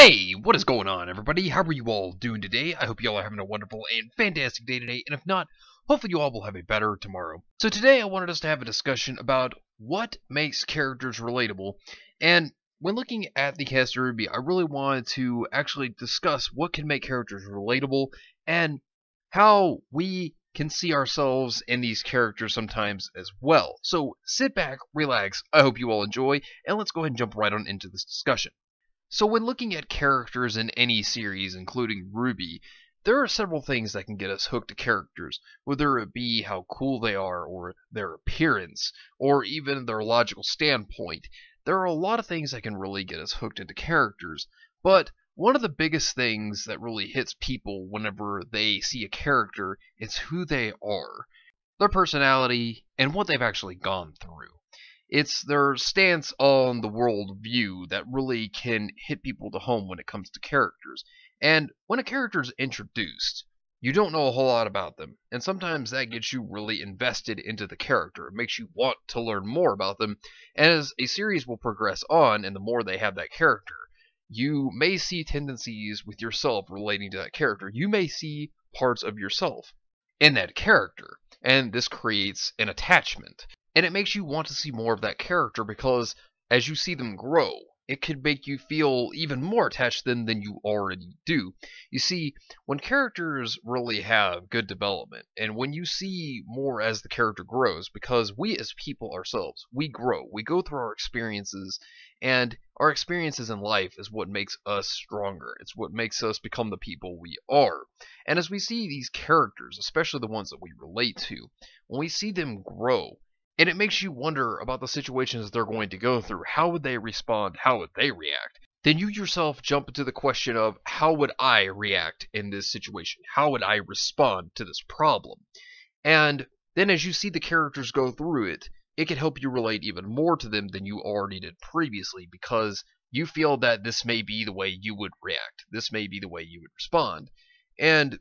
Hey, what is going on, everybody? How are you all doing today? I hope you all are having a wonderful and fantastic day today, and if not, hopefully you all will have a better tomorrow. So today I wanted us to have a discussion about what makes characters relatable, and when looking at the cast of RWBY, I really wanted to actually discuss what can make characters relatable, and how we can see ourselves in these characters sometimes as well. So sit back, relax, I hope you all enjoy, and let's go ahead and jump right on into this discussion. So when looking at characters in any series, including RWBY, there are several things that can get us hooked to characters, whether it be how cool they are, or their appearance, or even their logical standpoint. There are a lot of things that can really get us hooked into characters, but one of the biggest things that really hits people whenever they see a character is who they are, their personality, and what they've actually gone through. It's their stance on the world view that really can hit people to home when it comes to characters. And when a character is introduced, you don't know a whole lot about them, and sometimes that gets you really invested into the character. It makes you want to learn more about them. As a series will progress on, and the more they have that character, you may see tendencies with yourself relating to that character. You may see parts of yourself in that character, and this creates an attachment. And it makes you want to see more of that character because as you see them grow, it could make you feel even more attached to them than you already do. You see, when characters really have good development, and when you see more as the character grows, because we as people ourselves, we grow, we go through our experiences, and our experiences in life is what makes us stronger. It's what makes us become the people we are. And as we see these characters, especially the ones that we relate to, when we see them grow, and it makes you wonder about the situations they're going to go through. How would they respond? How would they react? Then you yourself jump into the question of, how would I react in this situation? How would I respond to this problem? And then as you see the characters go through it, it can help you relate even more to them than you already did previously, because you feel that this may be the way you would react. This may be the way you would respond. And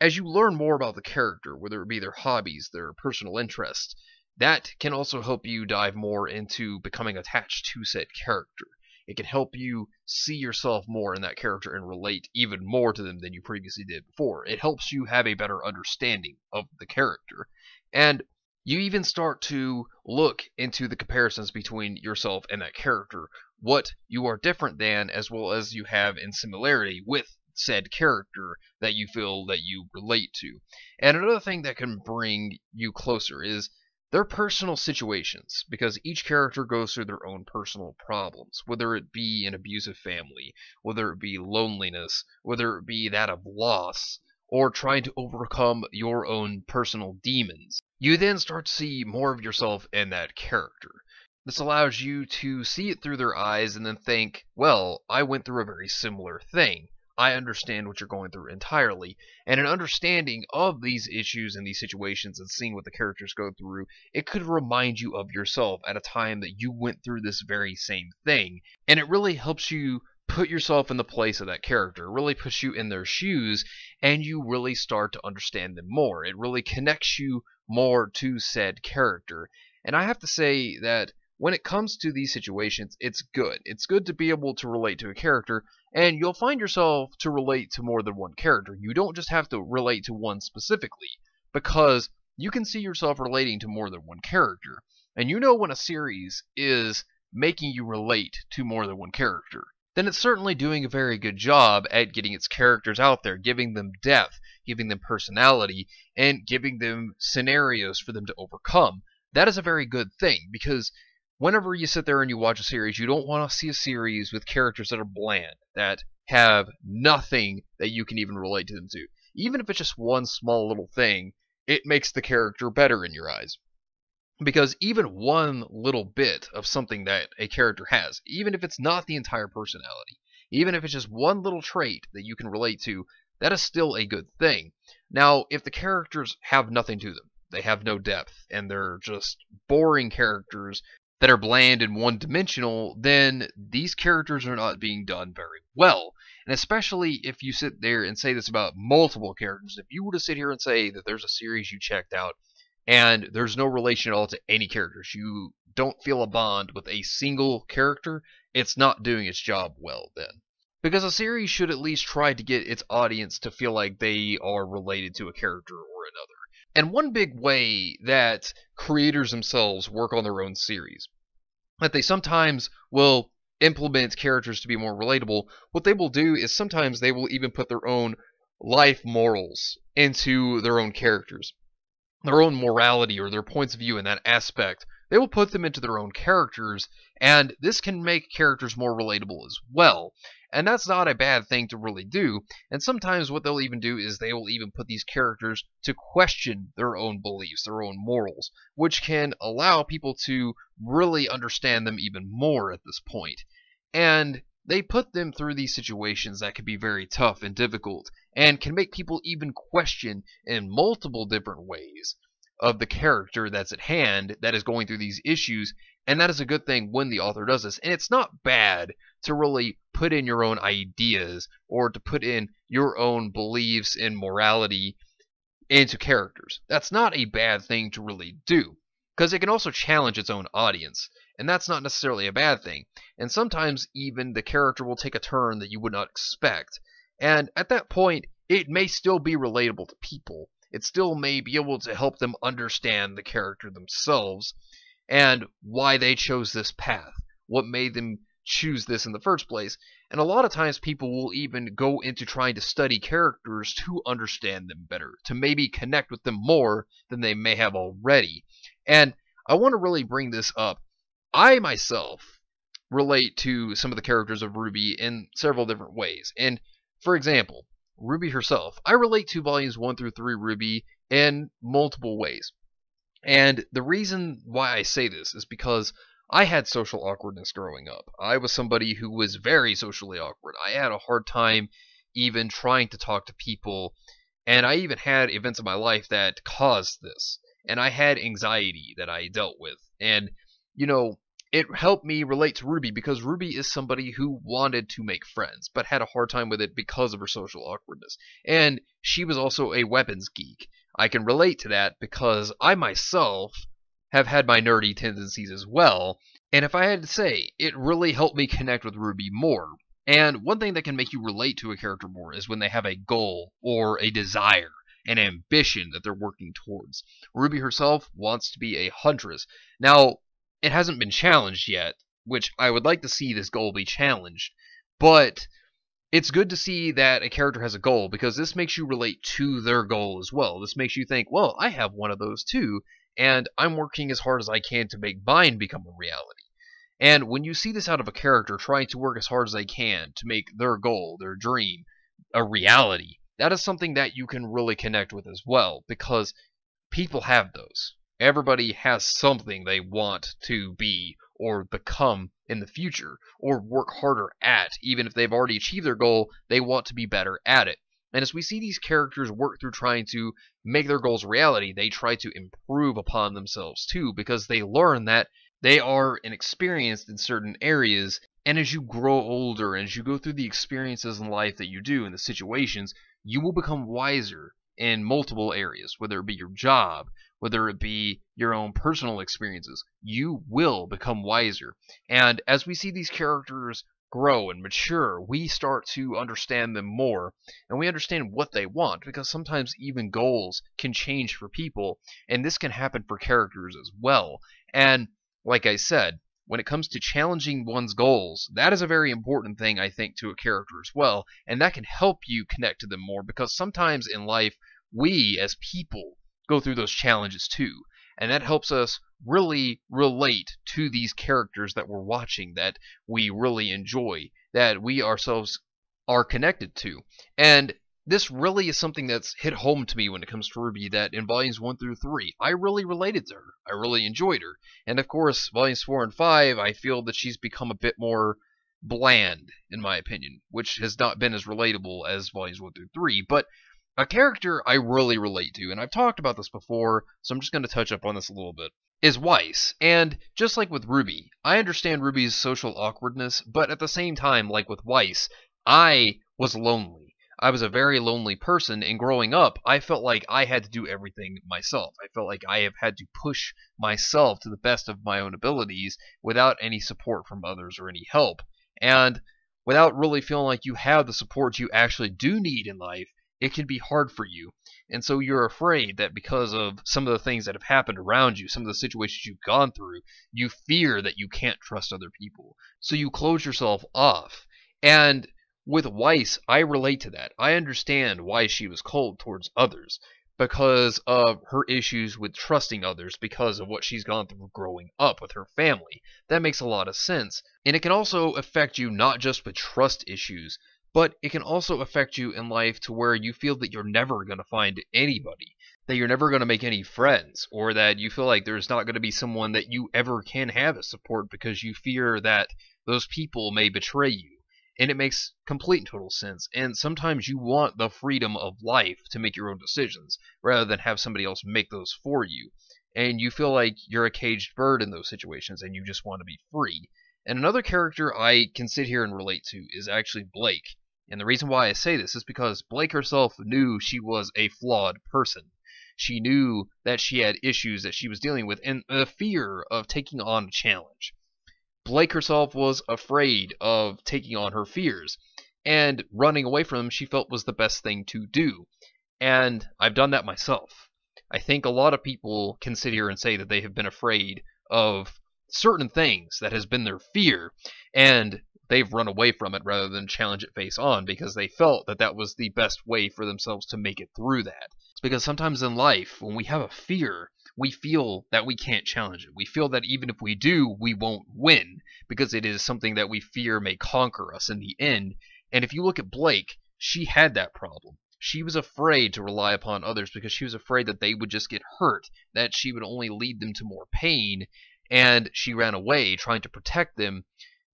as you learn more about the character, whether it be their hobbies, their personal interests, that can also help you dive more into becoming attached to said character. It can help you see yourself more in that character and relate even more to them than you previously did before. It helps you have a better understanding of the character. And you even start to look into the comparisons between yourself and that character, what you are different than, as well as you have in similarity with said character that you feel that you relate to. And another thing that can bring you closer is their personal situations, because each character goes through their own personal problems, whether it be an abusive family, whether it be loneliness, whether it be that of loss, or trying to overcome your own personal demons. You then start to see more of yourself in that character. This allows you to see it through their eyes and then think, well, I went through a very similar thing. I understand what you're going through entirely, and an understanding of these issues and these situations and seeing what the characters go through, it could remind you of yourself at a time that you went through this very same thing, and it really helps you put yourself in the place of that character. It really puts you in their shoes, and you really start to understand them more. It really connects you more to said character. And I have to say that when it comes to these situations, it's good. It's good to be able to relate to a character, and you'll find yourself to relate to more than one character. You don't just have to relate to one specifically, because you can see yourself relating to more than one character. And you know when a series is making you relate to more than one character, then it's certainly doing a very good job at getting its characters out there, giving them depth, giving them personality, and giving them scenarios for them to overcome. That is a very good thing, because whenever you sit there and you watch a series, you don't want to see a series with characters that are bland, that have nothing that you can even relate to them to. Even if it's just one small little thing, it makes the character better in your eyes. Because even one little bit of something that a character has, even if it's not the entire personality, even if it's just one little trait that you can relate to, that is still a good thing. Now, if the characters have nothing to them, they have no depth, and they're just boring characters that are bland and one-dimensional, then these characters are not being done very well. And especially if you sit there and say this about multiple characters. If you were to sit here and say that there's a series you checked out and there's no relation at all to any characters, you don't feel a bond with a single character, it's not doing its job well then. Because a series should at least try to get its audience to feel like they are related to a character or another. And one big way that creators themselves work on their own series, that they sometimes will implement characters to be more relatable, what they will do is sometimes they will even put their own life morals into their own characters, their own morality or their points of view in that aspect. They will put them into their own characters, and this can make characters more relatable as well. And that's not a bad thing to really do. And sometimes what they'll even do is they will even put these characters to question their own beliefs, their own morals, which can allow people to really understand them even more at this point. And they put them through these situations that can be very tough and difficult, and can make people even question in multiple different ways of the character that's at hand that is going through these issues. And that is a good thing when the author does this. And it's not bad to really put in your own ideas or to put in your own beliefs and morality into characters. That's not a bad thing to really do, because it can also challenge its own audience, and that's not necessarily a bad thing. And sometimes even the character will take a turn that you would not expect, and at that point it may still be relatable to people. It still may be able to help them understand the character themselves and why they chose this path, what made them choose this in the first place. And a lot of times people will even go into trying to study characters to understand them better, to maybe connect with them more than they may have already. And I want to really bring this up. I myself relate to some of the characters of RWBY in several different ways. And for example, RWBY herself, I relate to volumes 1 through 3 RWBY in multiple ways. And the reason why I say this is because I had social awkwardness growing up. I was somebody who was very socially awkward. I had a hard time even trying to talk to people, and I even had events in my life that caused this. And I had anxiety that I dealt with. And, it helped me relate to RWBY because RWBY is somebody who wanted to make friends, but had a hard time with it because of her social awkwardness. And she was also a weapons geek. I can relate to that because I myself have had my nerdy tendencies as well. And if I had to say, it really helped me connect with RWBY more. And one thing that can make you relate to a character more is when they have a goal or a desire, an ambition that they're working towards. RWBY herself wants to be a huntress. Now, it hasn't been challenged yet, which I would like to see this goal be challenged, but it's good to see that a character has a goal, because this makes you relate to their goal as well. This makes you think, well, I have one of those too, and I'm working as hard as I can to make mine become a reality. And when you see this out of a character trying to work as hard as they can to make their goal, their dream, a reality, that is something that you can really connect with as well, because people have those. Everybody has something they want to be or become in the future, or work harder at. Even if they've already achieved their goal, they want to be better at it. And as we see these characters work through trying to make their goals a reality, they try to improve upon themselves too, because they learn that they are inexperienced in certain areas. And as you grow older, and as you go through the experiences in life that you do, in the situations, you will become wiser in multiple areas, whether it be your job, whether it be your own personal experiences. You will become wiser. And as we see these characters grow and mature, we start to understand them more, and we understand what they want, because sometimes even goals can change for people, and this can happen for characters as well. And like I said, when it comes to challenging one's goals, that is a very important thing, I think, to a character as well, and that can help you connect to them more, because sometimes in life, we as people go through those challenges too, and that helps us really relate to these characters that we're watching, that we really enjoy, that we ourselves are connected to. And this really is something that's hit home to me when it comes to RWBY, that in volumes 1 through 3, I really related to her. I really enjoyed her. And of course, volumes 4 and 5, I feel that she's become a bit more bland, in my opinion, which has not been as relatable as volumes 1 through 3. But a character I really relate to, and I've talked about this before, so I'm just going to touch up on this a little bit, is Weiss. And just like with RWBY, I understand RWBY's social awkwardness, but at the same time, like with Weiss, I was lonely. I was a very lonely person, and growing up, I felt like I had to do everything myself. I felt like I have had to push myself to the best of my own abilities without any support from others or any help. And without really feeling like you have the support you actually do need in life, it can be hard for you. And so you're afraid that because of some of the things that have happened around you, some of the situations you've gone through, you fear that you can't trust other people. So you close yourself off. And with Weiss, I relate to that. I understand why she was cold towards others because of her issues with trusting others because of what she's gone through growing up with her family. That makes a lot of sense. And it can also affect you not just with trust issues, but it can also affect you in life to where you feel that you're never going to find anybody, that you're never going to make any friends, or that you feel like there's not going to be someone that you ever can have as support because you fear that those people may betray you. And it makes complete and total sense. And sometimes you want the freedom of life to make your own decisions, rather than have somebody else make those for you. And you feel like you're a caged bird in those situations, and you just want to be free. And another character I can sit here and relate to is actually Blake. And the reason why I say this is because Blake herself knew she was a flawed person. She knew that she had issues that she was dealing with, and the fear of taking on a challenge. Blake herself was afraid of taking on her fears, and running away from them she felt was the best thing to do. And I've done that myself. I think a lot of people can sit here and say that they have been afraid of certain things that has been their fear, and they've run away from it rather than challenge it face on because they felt that that was the best way for themselves to make it through that. It's because sometimes in life, when we have a fear, we feel that we can't challenge it. We feel that even if we do, we won't win because it is something that we fear may conquer us in the end. And if you look at Blake, she had that problem. She was afraid to rely upon others because she was afraid that they would just get hurt, that she would only lead them to more pain, and she ran away trying to protect them.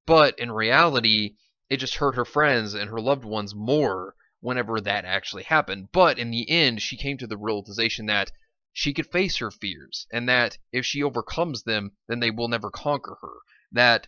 But in reality, it just hurt her friends and her loved ones more whenever that actually happened. But in the end, she came to the realization that she could face her fears, and that if she overcomes them, then they will never conquer her. That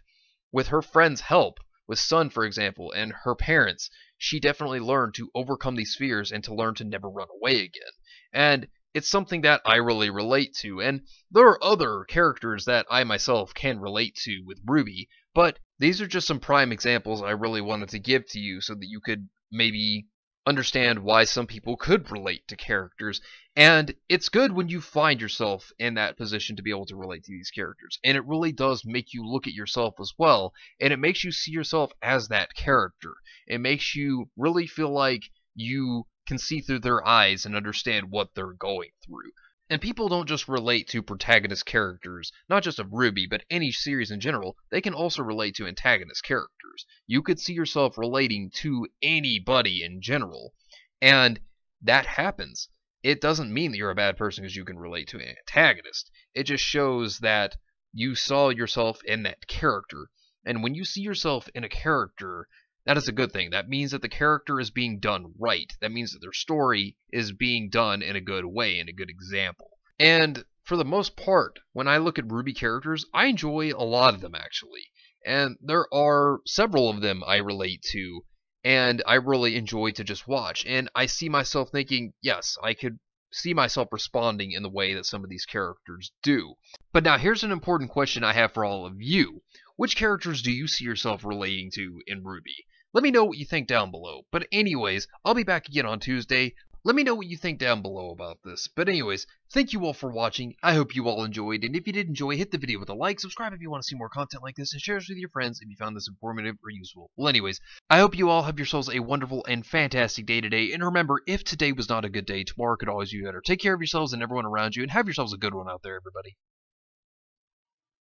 with her friends' help, with Sun, for example, and her parents, she definitely learned to overcome these fears and to learn to never run away again. And it's something that I really relate to, and there are other characters that I myself can relate to with RWBY, but these are just some prime examples I really wanted to give to you so that you could maybe understand why some people could relate to characters. And it's good when you find yourself in that position to be able to relate to these characters. And it really does make you look at yourself as well, and it makes you see yourself as that character. It makes you really feel like you can see through their eyes and understand what they're going through. And people don't just relate to protagonist characters, not just of RWBY, but any series in general. They can also relate to antagonist characters. You could see yourself relating to anybody in general, and that happens. It doesn't mean that you're a bad person because you can relate to an antagonist. It just shows that you saw yourself in that character. And when you see yourself in a character, that is a good thing. That means that the character is being done right. That means that their story is being done in a good way, in a good example. And for the most part, when I look at RWBY characters, I enjoy a lot of them actually. And there are several of them I relate to, and I really enjoy to just watch. And I see myself thinking, yes, I could see myself responding in the way that some of these characters do. But now here's an important question I have for all of you. Which characters do you see yourself relating to in RWBY? Let me know what you think down below. But anyways, I'll be back again on Tuesday. Let me know what you think down below about this. But anyways, thank you all for watching. I hope you all enjoyed. And if you did enjoy, hit the video with a like, subscribe if you want to see more content like this, and share this with your friends if you found this informative or useful. Well, anyways, I hope you all have yourselves a wonderful and fantastic day today. And remember, if today was not a good day, tomorrow could always be better. Take care of yourselves and everyone around you, and have yourselves a good one out there, everybody.